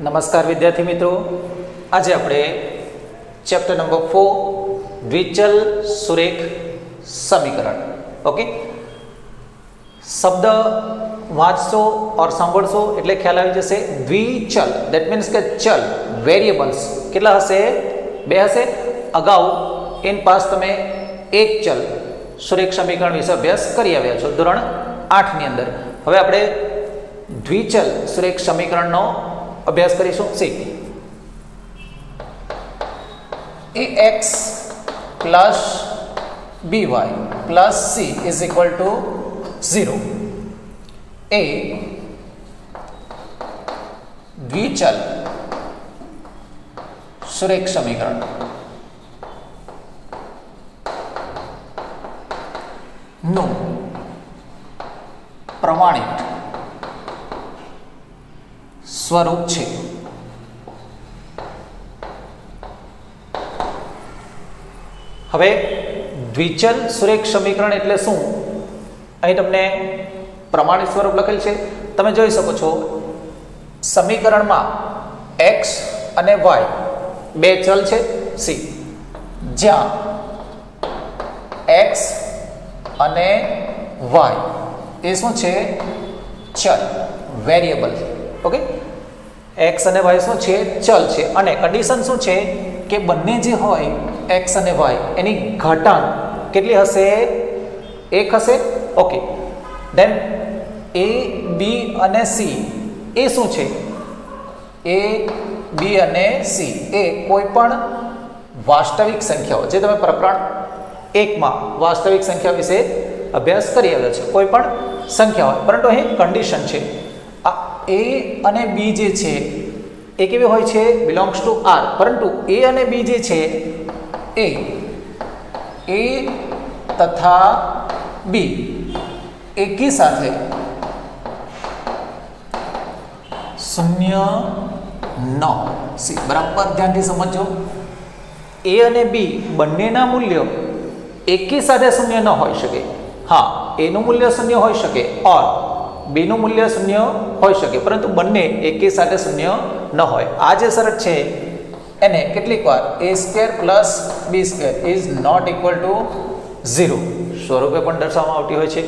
નમસ્કાર વિદ્યાર્થી મિત્રો, આજે આપણે ચેપ્ટર નંબર 4 દ્વિચલ સુરેખ સમીકરણ ઓકે શબ્દ વાંચશો और સાંભળશો એટલે ખ્યાલ આવી જશે. દ્વિચલ ધેટ મીન્સ કે ચલ વેરિયેબલ્સ કેટલા હશે? બે હશે. અગાઉ ઇન પાસ તમે એક ચલ સુરેખ સમીકરણ વિશે અભ્યાસ કરી આવ્યા છો ધોરણ 8 ની અંદર. હવે આપણે દ્વિચલ સુરેખ સમીકરણનો અભ્યાસ કરીશું. C ax plus by plus c is equal to 0 એ દ્વિચલ સુરેખ સમીકરણ નું પ્રમાણિત સ્વરૂપ છે. હવે દ્વિચલ સુરેખ સમીકરણ એટલે શું? અહીં તમને પ્રમાણિત સ્વરૂપ લખેલ છે. તમે જોઈ શકો છો સમીકરણમાં x અને y બે ચલ છે. સી જ્યાં x અને y એ શું છે? ચલ વેરિયેબલ. ઓકે, x અને y શું છે? ચલ છે. અને કન્ડિશન શું છે કે બંને જે હોય x અને y એની ઘાતાંક કેટલી હશે? 1 હશે. ઓકે, ધેન a b અને c એ શું છે? a b અને c એ કોઈ પણ વાસ્તવિક સંખ્યાઓ જે તમે પ્રકરણ 1 માં વાસ્તવિક સંખ્યા વિશે અભ્યાસ કરી આવ્યા છે. કોઈ પણ સંખ્યા હોય, પરંતુ અહીં કન્ડિશન છે આ a અને b જે છે એ કેવી હોય છે? Belongs to R. પરંતુ a અને b જે છે એ a તથા b એકી સાથે શૂન્ય ન હોય. સી બરાબર ધ્યાનથી સમજો. a અને b બંનેના મૂલ્યો એકી સાથે શૂન્ય ન હોઈ શકે. હા, a નું મૂલ્ય શૂન્ય હોઈ શકે ઓર b નું મૂલ્ય શૂન્ય હોઈ શકે, પરંતુ બંને એકી સાથે શૂન્ય ન હોય. આ જે શરત છે એને કેટલીક વાર a² plus b² is not equal to 0 સ્વરૂપે પણ દર્શાવવામાં આવતી હોય છે.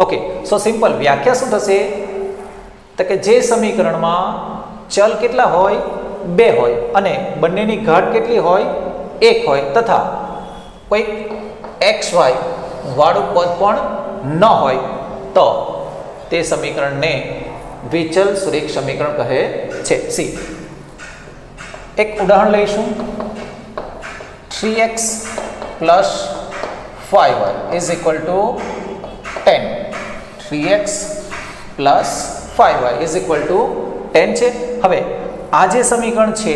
ઓકે, સો સિમ્પલ વ્યાખ્યા શું થશે? તો કે જે સમીકરણમાં ચલ કેટલા હોય? 2 હોય અને બંનેની ઘાત કેટલી હોય? 1 હોય તથા કોઈ xy વાળું પદ પણ ન હોય તો તે સમીકરણને દ્વિચલ સુરેખ સમીકરણ કહે છે. સી એક ઉદાહરણ લઈશું. 3x plus 5y is equal to 10. 3x plus 5y is equal to 10 છે. હવે આ જે સમીકરણ છે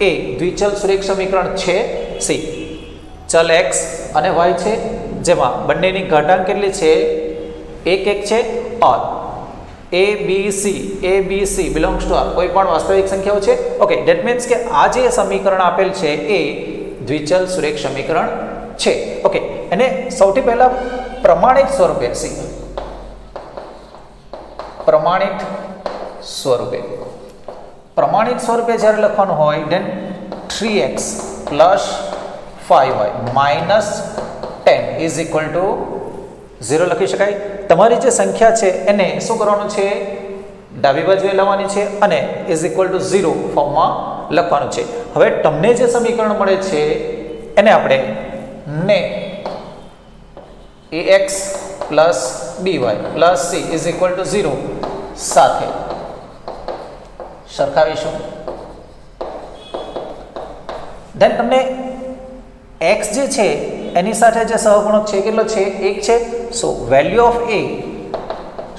એ દ્વિચલ સુરેખ સમીકરણ છે. સી ચલ x અને y છે જેમાં બંનેની ઘાતાંક કેટલી છે? 1 1 છે ઓર a b c belongs to R કોઈ પણ વાસ્તવિક સંખ્યાઓ છે. ઓકે, ધેટ મીન્સ કે આ જે સમીકરણ આપેલ છે એ દ્વિચલ સુરેખ સમીકરણ છે. ઓકે, એને સૌથી પહેલા પ્રમાણિત સ્વરૂપે પ્રમાણિત સ્વરૂપે જ્યારે લખવાનું હોય then 3x plus 5y minus 10 is equal to 0 લખી શકાય. તમારી જે સંખ્યા છે એને શું કરવાનું છે? ડાબી બાજુએ લાવવાની છે અને ઇઝ ઇક્વલ ટુ 0 ફોર્મમાં લખવાનું છે. હવે તમને જે સમીકરણ મળે છે એને આપણે ને ax plus by plus c is equal to 0 સાથે સરખાવીશું. ધેન તમને x જે છે એની સાથે જે સહગુણક છે કેટલો છે? 1 છે. So value of a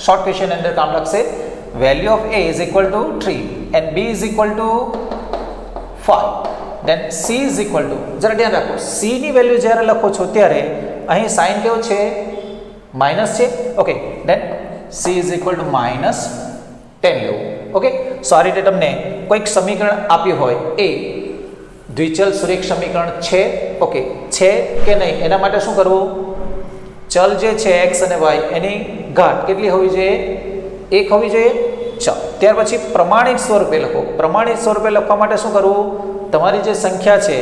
short question અંદર કામ લાગશે. Value of a is equal to 3 and b is equal to 5. Then c is equal to, જરા ધ્યાન રાખો, c ની વેલ્યુ જ્યારે લખો છો ત્યારે અહીં સાઇન કેવો છે? માઇનસ છે. Okay, then c is equal to minus 10 લેવું. ઓકે, સો આ રીતે તમને કોઈક સમીકરણ આપ્યું હોય એ દ્વિચલ સુરેખ સમીકરણ છે. ઓકે, છે કે નહીં એના માટે શું કરવું? ચલ જે છે x અને y એની ઘાત કેટલી હોવી જોઈએ? 1 હોવી જોઈએ. ચાલો ત્યાર પછી પ્રમાણિત સ્વરૂપે લખો. પ્રમાણિત સ્વરૂપે લખવા માટે શું કરવું? તમારી જે સંખ્યા છે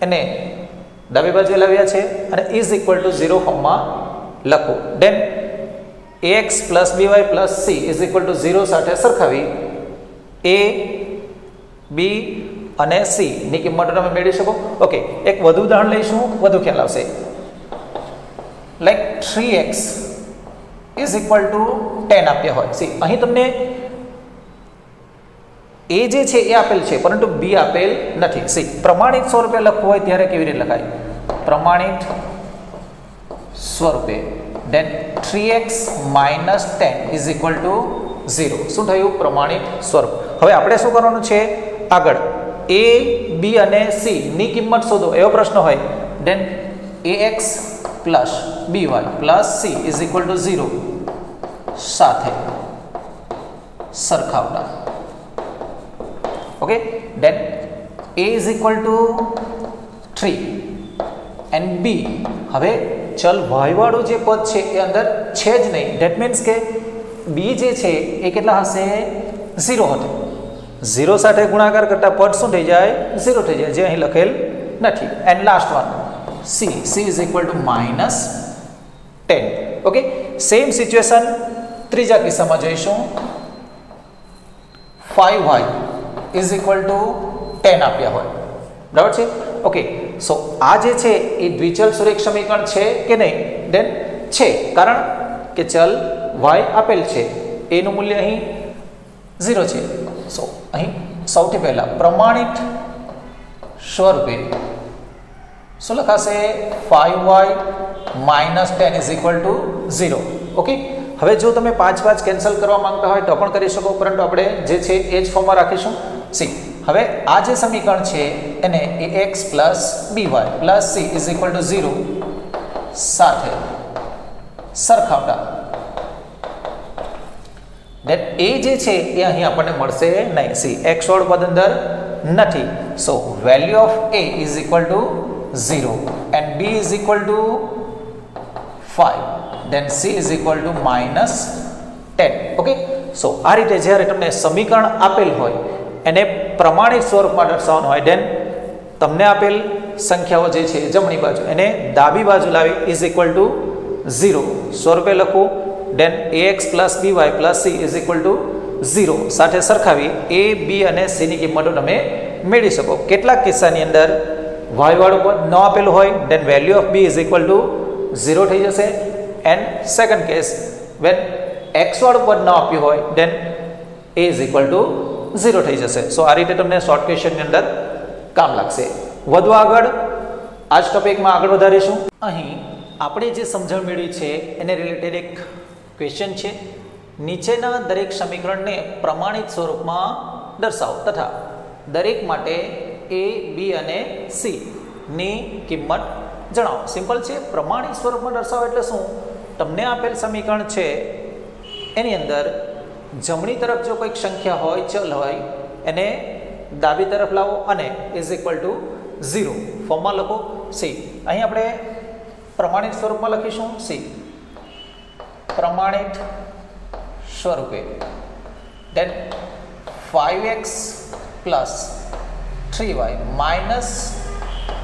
એને ડાબી બાજુ લાવ્યા છે અને ઇઝ ઇક્વલ ટુ 0 ફોર્મમાં લખો. Then ax plus by plus c is equal to 0 સાથે સરખાવી a b અને c ની કિંમતો તમે મેળવી શકો. ઓકે, એક વધુ ઉદાહરણ લઈશું, વધુ ખ્યાલ આવશે. Like 3x is equal to 10 આપ્યા હોય. સી અહીં તમને એ જે છે એ આપેલ છે પરંતુ બી આપેલ નથી. સી પ્રમાણિત સ્વરૂપે લખવું હોય ત્યારે કેવી રીતે લખાય? પ્રમાણિત સ્વરૂપે then 3x minus 10 is equal to 0. શું થયું? પ્રમાણિત સ્વરૂપ. હવે આપણે શું કરવાનું છે? આગળ a b અને c ની કિંમત શોધો એવો પ્રશ્ન હોય then ax plus by plus c is equal to 0 સાથે સરખાવતા. Okay, then a is equal to 3 and b, હવે ચલ y વાળું જે પદ છે એ અંદર છે જ નહીં. ધેટ મીન્સ કે b જે છે એ કેટલા હશે? 0 હશે. 0 સાથે ગુણાકાર કરતા પદ શું થઈ જાય? 0 થઈ જાય, જે અહીં લખેલ નથી. And last one c is equal to -10. Okay, same situation ત્રીજા કિસ્સામાં જોઈશું. 5y is equal to 10 આપ્યા હોય, બરાબર છે. ઓકે, સો આ જે છે એ દ્વિચલ સુરેખ સમીકરણ છે કે નહીં? દેન છે, કારણ કે ચલ y આપેલ છે, એનું મૂલ્ય અહીં 0 છે. સો અહીં સૌથી પહેલા પ્રમાણિત સ્વરૂપે શું લખાશે? 5y minus 10 is equal to 0. Okay, હવે જો તમે 5 કેન્સલ કરવા માંગતા હોય તો પણ કરી શકો, પરંતુ આપણે જે છે એ જ ફોર્મમાં રાખીશું. સી હવે આ જે સમીકરણ છે એને ax plus by plus c is equal to 0 સાથે સરખાવતા ધેટ a જે છે એ અહીં આપણને મળશે નહીં. સી x વાળું પદ અંદર નથી. So value of a is equal to 0 and b is equal to 5, then c is equal to -10. Okay, so આ રીતે જ્યારે તમને સમીકરણ આપેલ હોય એને પ્રમાણિત સ્વરૂપમાં દર્શાવવાનું હોય ધેન તમને આપેલ સંખ્યાઓ જે છે જમણી બાજુ એને ડાબી બાજુ લાવી ઇઝ ઇક્વલ ટુ 0 સ્વરૂપે લખવું. Then ax plus by plus c is equal to 0 સાથે સરખાવી a b અને c ની કિંમતો તમે મેળવી શકો. કેટલાક કિસ્સાની અંદર y વાળું પદ ન આપેલું હોય then value of b is equal to 0 થઈ જશે. And second case when x વાળું પદ ન આપ્યું હોય then a is equal to 0 થઈ જશે. સો આ રીતે તમને શોર્ટ ક્વેશ્ચનની અંદર કામ લાગશે. વધુ આગળ આ જ ટોપિકમાં આગળ વધારીશું. અહીં આપણે જે સમજણ મેળવી છે એને રિલેટેડ એક ક્વેશ્ચન છે. નીચેના દરેક સમીકરણને પ્રમાણિત સ્વરૂપમાં દર્શાવો તથા દરેક માટે a b અને c ની કિંમત જણાવો. સિમ્પલ છે. પ્રમાણિત સ્વરૂપમાં દર્શાવો એટલે શું? તમને આપેલ સમીકરણ છે એની અંદર જમણી તરફ જો કોઈક સંખ્યા હોય, ચલ હોય, એને ડાબી તરફ લાવો અને ઇઝ ઇક્વલ ટુ 0 ફોર્મમાં લખો. સી અહીં આપણે પ્રમાણિત સ્વરૂપમાં લખીશું. સી પ્રમાણિત સ્વરૂપે then 5x plus 3y minus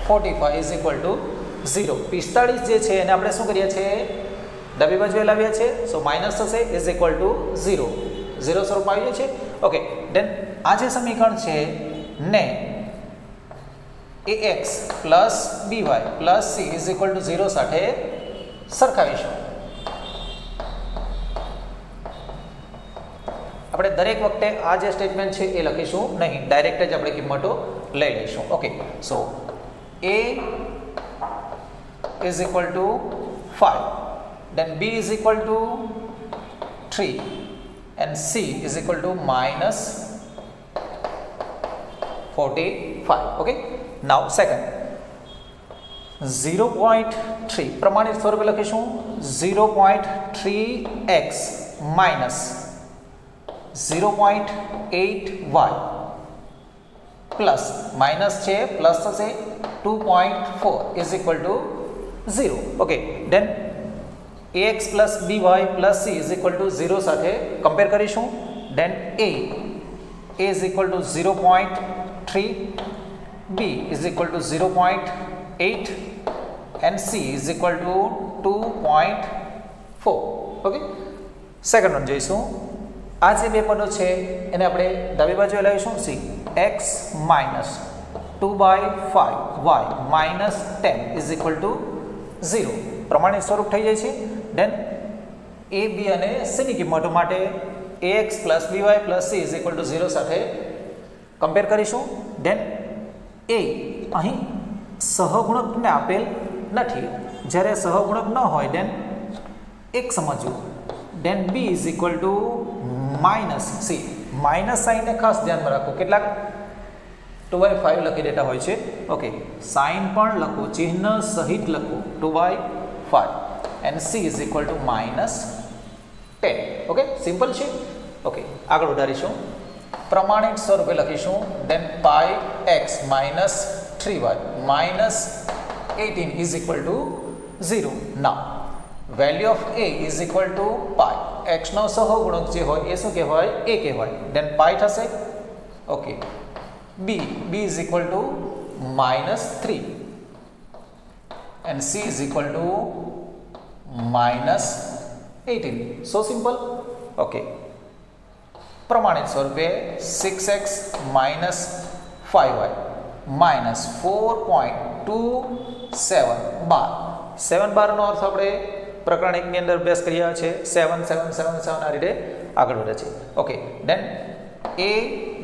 45 is equal to 0. 45 જે છે એને આપણે શું કરીએ છીએ? ડાબી બાજુએ લાવ્યા છે. સો માઇનસ થશે ઇઝ ઇક્વલ ટુ 0 સ્વરૂપમાં આવી છે. ઓકે, ધેન આ જે સમીકરણ છે ને ax plus by plus c is equal to 0 સાથે સરખાવીશું. આપણે દરેક વખતે આ જે સ્ટેટમેન્ટ છે એ લખીશું નહીં, ડાયરેક્ટ જ આપણે કિંમતો લઈ લઈશું. Okay, so a is equal to 5, then b is equal to 3 and c is equal to -45. Okay, now second 0.3 પ્રમાણિત સ્વરૂપે લખીશું. 0.3x minus 0.8y plus minus છે પ્લસ થશે 2.4 is equal to 0. Okay, then ax plus by plus c is equal to 0 સાથે compare કરીશું. then A is equal to 0.3, B is equal to 0.8 and C is equal to 2.4. Okay, second one જોઈશું. આ જે બે પદો છે એને આપણે ડાબી બાજુએ લાવીશું. C x minus 2/5 y minus 10 is equal to 0 પ્રમાણિત સ્વરૂપ થઈ જાય છે. દેન a b અને c ની કિંમતો માટે ax plus by plus c is equal to 0 સાથે કમ્પેર કરીશું. દેન a અહીં સહગુણકને આપેલ નથી, જ્યારે સહગુણક ન હોય દેન એક સમજવું. Then b is equal to minus c. Minus સાઇનને ખાસ ધ્યાનમાં રાખો, કેટલાક 2/5 લખી દેતા હોય છે. ઓકે, સાઇન પણ લખો, ચિહ્ન સહિત લખો 2/5 and c is equal to -10. Okay, simple છે. ઓકે, આગળ વધારીશું. પ્રમાણિત સ્વરૂપે લખીશું. then pi x minus 3y minus 18 is equal to 0. now value of a is equal to pi. x નો સહગુણક જે હોય એ શું કહેવાય? a કહેવાય. then pi થશે. Okay, b is equal to -3 and c is equal to -18. so simple. Okay, પ્રમાણિત સ્વરૂપે 6x minus 5y minus 4.27 બાર. 7 બારનો અર્થ આપણે પ્રકરણ 1 ની અંદર અભ્યાસ કર્યા છે. 7 7 7 7 આ રીતે આગળ વધે છે. ઓકે, દેન a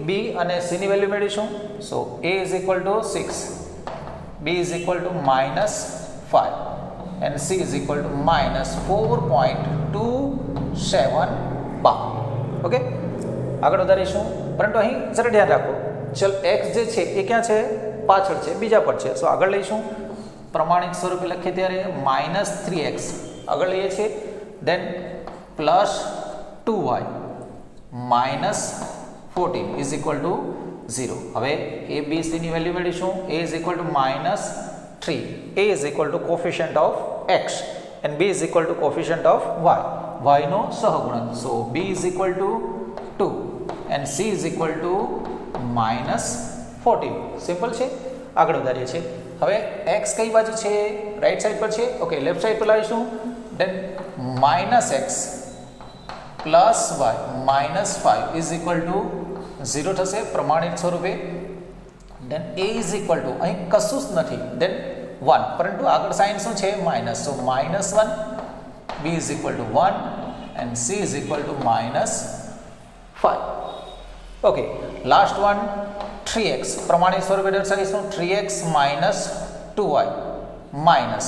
b અને c ની વેલ્યુ મેળવીશું. સો a is equal to 6, b is equal to -5 and c is equal to -4.27 bar. Okay, આગળ વધારીશું. પરંતુ અહીં જરા ધ્યાન રાખો, ચલ x જે છે એ ક્યાં છે? પાછળ છે, બીજા પર છે. સો આગળ લઈશું. પ્રમાણિત સ્વરૂપે લખીએ ત્યારે -3x આગળ લઈએ છીએ. દેન +2y -14 is equal to 0. હવે a b c ની વેલ્યુ મેળવીશું. a is equal to -3, a is equal to coefficient of x and b is equal to coefficient of y નો સહગુણક. so b is equal to 2 and c is equal to -14. Simple છે. આગળ વધારીએ છીએ. હવે x કઈ બાજુ છે? Right side પર છે. ઓકે, લેફ્ટ સાઈડ પર લાવીશું. then -x plus y -5 is equal to 0 થશે પ્રમાણિત સ્વરૂપે. then a is equal to, અહીં કશું જ નથી, then 1, પરંતુ આગળ સાઇન શું છે? Minus. so -1, b is equal to 1 and c is equal to -5. Okay, last one 3x પ્રમાણિત સ્વરૂપે દર્શાવીશું. 3x minus 2y minus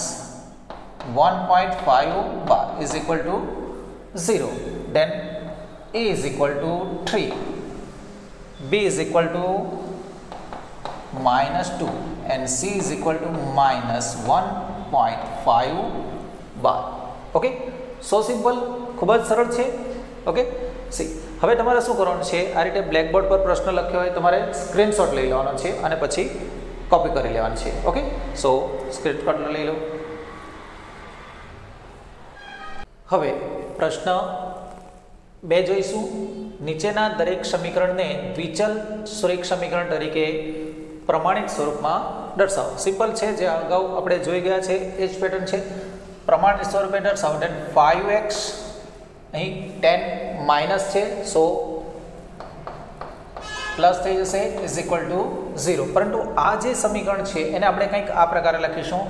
1.5 bar is equal to 0. then a is equal to 3, b is equal to -2 and c is equal to -1.5 bar. Okay, so simple, ખૂબ જ સરળ છે. Okay, C હવે તમારે શું કરવાનું છે? આ રીતે બ્લેકબોર્ડ પર પ્રશ્ન લખ્યો હોય તમારે સ્ક્રીનશોટ લઈ લેવાનો છે અને પછી કોપી કરી લેવાની છે. ઓકે, સો સ્ક્રીનશોટ લઈ લો. હવે પ્રશ્ન 2 જોઈશું. નીચેના દરેક સમીકરણને દ્વિચલ સુરેખ સમીકરણ તરીકે પ્રમાણિત સ્વરૂપમાં દર્શાવો. સિમ્પલ છે, જે અગાઉ આપણે જોઈ ગયા છે એ જ પેટર્ન છે. પ્રમાણિત સ્વરૂપે દર્શાવો. then 5x અહીં 10 માઇનસ છે, સો પ્લસ થઈ જશે ઇઝ ઇક્વલ ટુ 0. પરંતુ આ જે સમીકરણ છે એને આપણે કંઈક આ પ્રકારે લખીશું.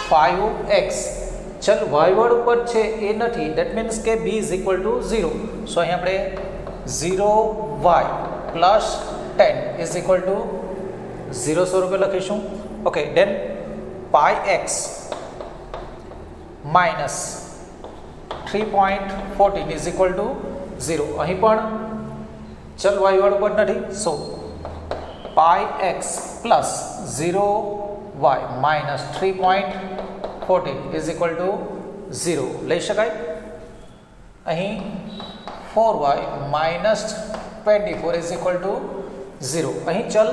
5x ચલ y વાળું પદ છે એ નથી, દેટ મીન્સ કે b ઇઝ ઇક્વલ ટુ 0. સો અહીં આપણે 0y plus 10 is equal to 0 સ્વરૂપે લખીશું. Okay, then πx minus 3.14 is equal to 0. અહીં પણ ચલ y વાળું પદ નથી, સો πx plus 0y minus 3.14 is equal to 0 લઈ શકાય. અહીં 4y minus 24 is equal to 0. અહીં ચલ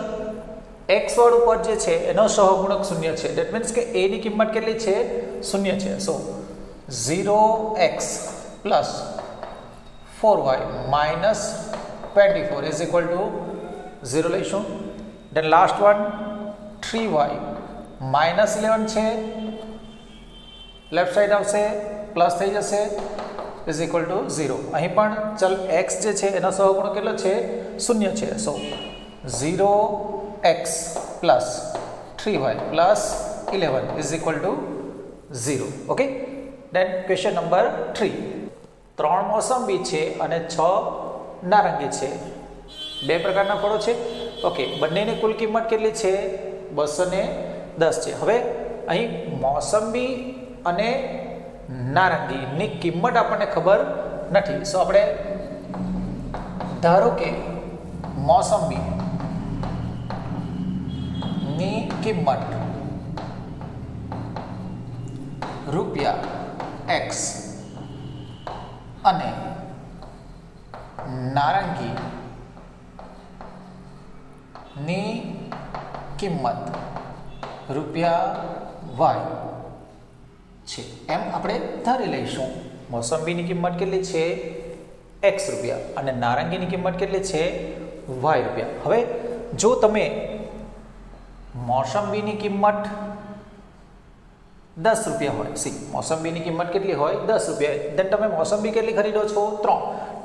x વાળું પદ જે છે એનો સહગુણક 0 છે, દેટ મીન્સ કે a ની કિંમત કેટલી છે? 0 છે. So 0x plus 4y minus 24 is equal to 0 લઈશું. દેન લાસ્ટ વન 3y માઇનસ 11 છે, લેફ્ટ સાઈડ આવશે પ્લસ થઈ જશે ઇઝ ઇક્વલ ટુ 0. અહીં પણ ચલ x જે છે એનો સહગુણક કેટલો છે? 0 છે. So 0x plus 3y plus 11 is equal to 0. Okay. Then question number 3. 3 મોસંબી છે અને 6 નારંગી છે. બે પ્રકારના ફળો છે. ઓકે. બંનેની કુલ કિંમત કેટલી છે? 210 છે. હવે અહીં મોસંબી અને નારંગીની કિંમત આપણને ખબર નથી. સો આપણે ધારો કે મોસંબી ની કિંમત ₹x અને નારંગી ની કિંમત ₹y છે એમ આપણે ધારી લઈશું. મોસંબીની કિંમત કેટલી છે? x રૂપિયા અને નારંગીની કિંમત કેટલી છે? y રૂપિયા. હવે જો તમે મોસંબીની કિંમત 10 રૂપિયા હોય, મોસંબીની કિંમત કેટલી હોય? 10 રૂપિયા. દેન તમે મોસંબી કેટલી ખરીદો છો? 3.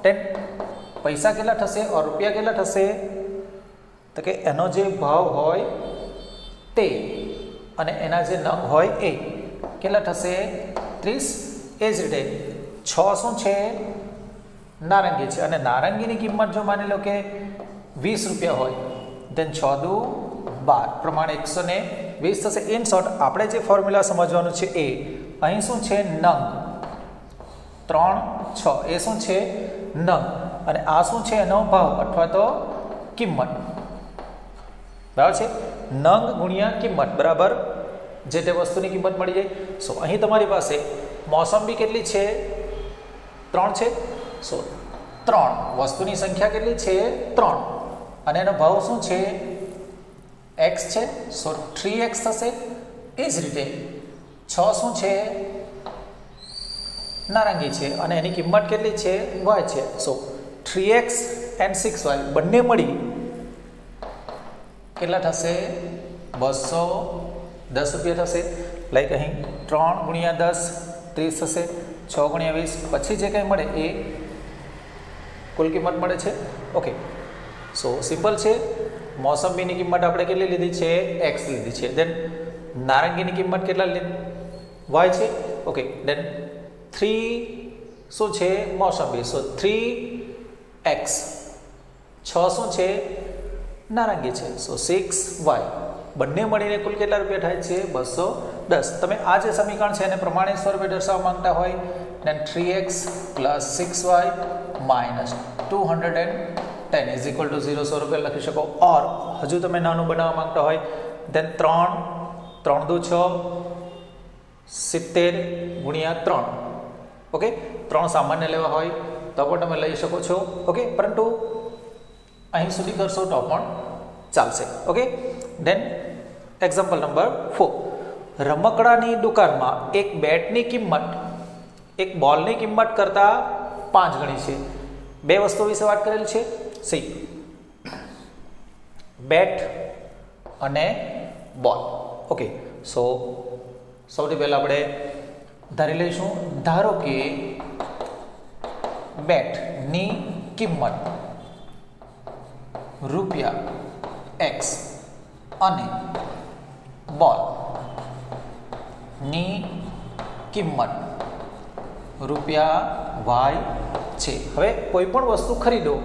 દેન પૈસા કેટલા થશે ઓર રૂપિયા કેટલા થશે? તો કે એનો જે ભાવ હોય તે અને એના જે નંગ હોય એ કેટલા થશે? 30. એ જ રીતે 6 શું છે? નારંગી છે અને નારંગીની કિંમત જો માની લો કે 20 રૂપિયા હોય, દેન 6 દુ 12 પ્રમાણે 120 થશે. ઇન શોર્ટ આપણે જે ફોર્મ્યુલા સમજવાનું છે એ અહીં શું છે? નંગ. 3 6 એ શું છે? નંગ અને આ શું છે? એનો ભાવ અથવા તો કિંમત. બરાબર છે? નંગ ગુણ્યા કિંમત બરાબર જે તે વસ્તુની કિંમત મળી જાય. સો અહીં તમારી પાસે મોસંબી કેટલી છે? 3 છે. સો 3 વસ્તુની સંખ્યા કેટલી છે? 3 અને એનો ભાવ શું છે? x છે. સો 3x થશે. એ જ રીતે 6 શું છે? નારંગી છે અને એની કિંમત કેટલી છે? y છે. સો 3x and 6y બંને મળી કેટલા થશે? 210 રૂપિયા થશે. લાઈક અહીં 3 ગુણ્યા 10 30 થશે, 6 ગુણ્યા 20 પછી જે કંઈ મળે એ કુલ કિંમત મળે છે. ઓકે. સો સિમ્પલ છે. મોસંબીની કિંમત આપણે કેટલી લીધી છે? x લીધી છે. દેન નારંગીની કિંમત કેટલા y છે. ઓકે. દેન 3 શું છે? મોસંબી. સો 3x 6 શું છે? નારંગી છે. સો 6y બંને મળીને કુલ કેટલા રૂપિયા થાય છે? 210. તમે આ જે સમીકરણ છે એને પ્રમાણિત સ્વરૂપે દર્શાવવા માંગતા હોય દેન 3x plus 6y minus 210 is equal to 0 100 રૂપિયા લખી શકો. ઓર હજુ તમે નાનું બનાવવા માંગતા હોય દેન 3 દુ 6 70 ગુણ્યા 3. ઓકે. 3 સામાન્ય લેવા હોય તો પણ તમે લઈ શકો છો. ઓકે. પરંતુ અહીં સુધી કરશો તો પણ ચાલશે. ઓકે. દેન એક્ઝામ્પલ નંબર 4. રમકડાની દુકાનમાં એક બેટની કિંમત એક બોલની કિંમત કરતાં 5 ગણી છે. બે વસ્તુઓ વિશે વાત કરેલ છે. બેટ અને બોલ. ઓકે. સો સૌથી પહેલાં આપણે ધારી લઈશું. ધારો કે બેટની કિંમત ₹x અને બોલની કિંમત ₹y છે. હવે કોઈ પણ વસ્તુ ખરીદો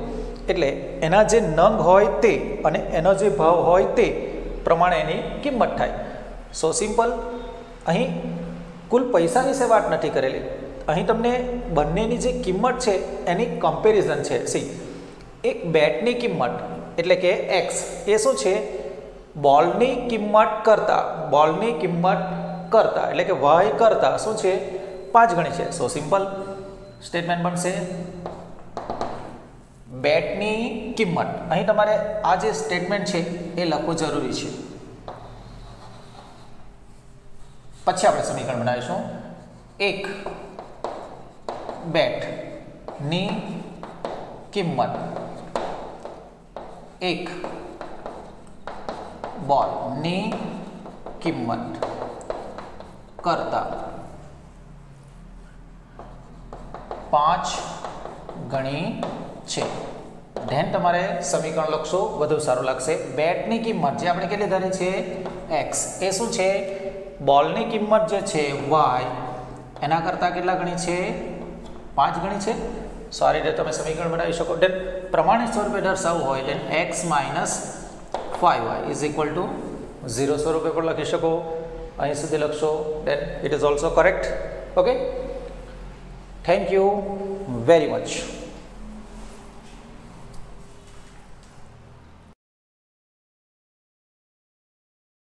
એટલે એના જે નંગ હોય તે અને એનો જે ભાવ હોય તે પ્રમાણે એની કિંમત થાય. સો સિમ્પલ. અહીં કુલ પૈસા વિશે વાત નથી કરેલી. અહીં તમને બંનેની જે કિંમત છે એની કમ્પેરિઝન છે. એક બેટની કિંમત એટલે કે x એ શું છે? બોલની કિંમત કરતા એટલે કે y કરતા શું છે? 5 ગણી છે. સો સિમ્પલ સ્ટેટમેન્ટ બનશે બેટની કિંમત. અહીં તમારે આ જે સ્ટેટમેન્ટ છે એ લખવું જરૂરી છે. પછી આપણે સમીકરણ બનાવીશું. એક બેટની કિંમત એક બોલની કિંમત કરતા 5 ગણી છે. ધેન તમારે સમીકરણ લખશો, વધુ સારું લાગશે. બેટની કિંમત જે આપણે કેટલી ધારી છે x, એ શું છે બોલની કિંમત જે છે y એના કરતાં કેટલા ગણી છે 5 ગણી છે. સારી રીતે તમે સમીકરણ બનાવી શકો. ધેન પ્રમાણિત સ્વરૂપે દર્શાવવું હોય then x - 5y is equal to 0 સ્વરૂપે પણ લખી શકો. અહીં સુધી લખશો then it is also correct. Okay, thank you very much.